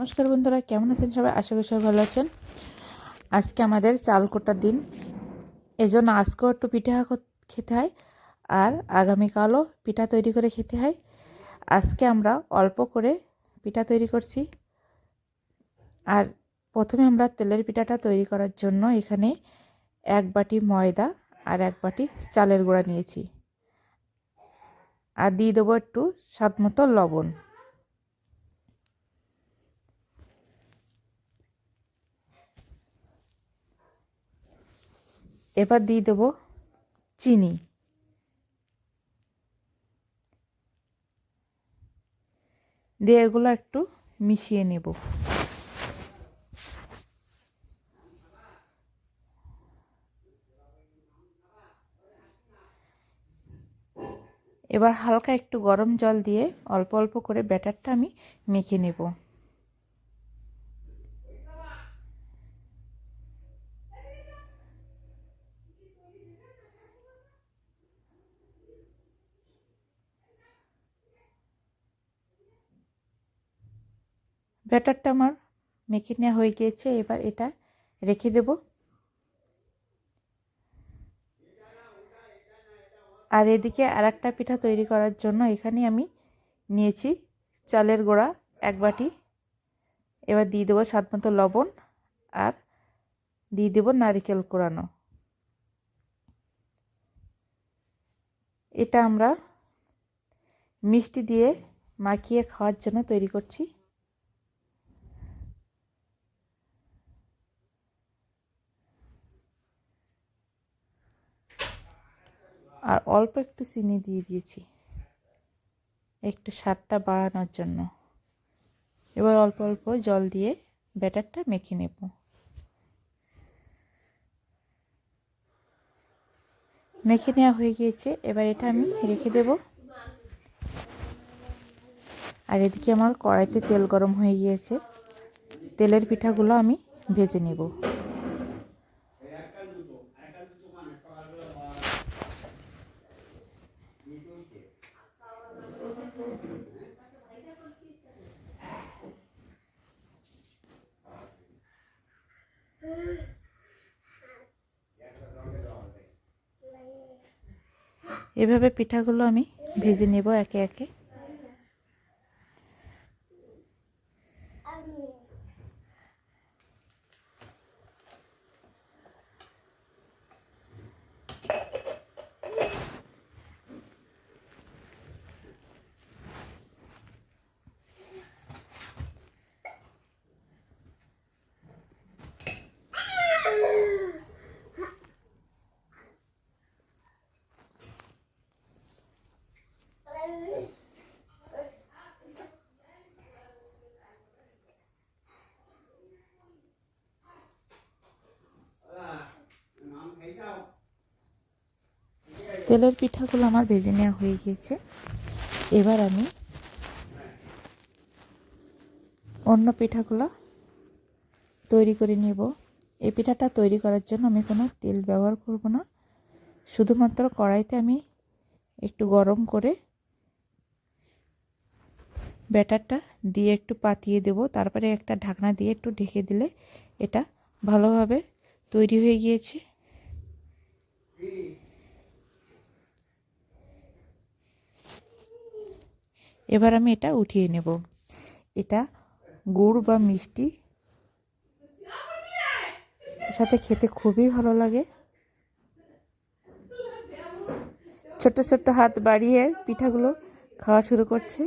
নমস্কার বন্ধুরা, কেমন আছেন সবাই? আশা করি সবাই ভালো আছেন। আজকে আমাদের চাল কোটার দিন, এজন্য আজকেও একটু পিঠা খেতে হয় আর আগামীকালও পিঠা তৈরি করে খেতে হয়। আজকে আমরা অল্প করে পিঠা তৈরি করছি। আর প্রথমে আমরা তেলের পিঠাটা তৈরি করার জন্য এখানে 1 বাটি ময়দা আর 1 বাটি চালের গুঁড়া নিয়েছি, আর দিয়ে দেবো একটু স্বাদ মতো লবণ। এবার দিয়ে দেবো চিনি, দিয়ে এগুলো একটু মিশিয়ে নেব। এবার হালকা একটু গরম জল দিয়ে অল্প অল্প করে ব্যাটারটা আমি মেখে নেব। ব্যাটারটা আমার মেখে নেওয়া হয়ে গিয়েছে, এবার এটা রেখে দেব। আর এদিকে আরেকটা পিঠা তৈরি করার জন্য এখানে আমি নিয়েছি চালের গুঁড়া 1 বাটি। এবার দিয়ে দেবো স্বাদ মতো লবণ আর দিয়ে দেবো নারকেল কোড়ানো। এটা আমরা মিষ্টি দিয়ে মাখিয়ে খাওয়ার জন্য তৈরি করছি। আর অল্প একটু চিনি দিয়ে দিয়েছি একটু স্বাদটা বাড়ানোর জন্য। এবার অল্প অল্প জল দিয়ে ব্যাটারটা মেখে নেব। মেখে নেওয়া হয়ে গিয়েছে, এবার এটা আমি রেখে দেব। আর এদিকে আমার কড়াইতে তেল গরম হয়ে গিয়েছে, তেলের পিঠাগুলো আমি ভেজে নেব। এভাবে পিঠাগুলো আমি ভেজে নেব একে একে। তেলের পিঠাগুলো আমার ভেজে নেওয়া হয়ে গিয়েছে, এবার আমি অন্য পিঠাগুলো তৈরি করে নেব। এই পিঠাটা তৈরি করার জন্য আমি কোনো তেল ব্যবহার করব না, শুধুমাত্র কড়াইতে আমি একটু গরম করে ব্যাটারটা দিয়ে একটু পাতিয়ে দেব, তারপরে একটা ঢাকনা দিয়ে একটু ঢেকে দিলে এটা ভালোভাবে তৈরি হয়ে গিয়েছে। এবার আমি এটা উঠিয়ে নেব। এটা গুড় বা মিষ্টি সাথে খেতে খুবই ভালো লাগে। ছোট্ট ছোট্ট হাত বাড়িয়ে পিঠাগুলো খাওয়া শুরু করছে।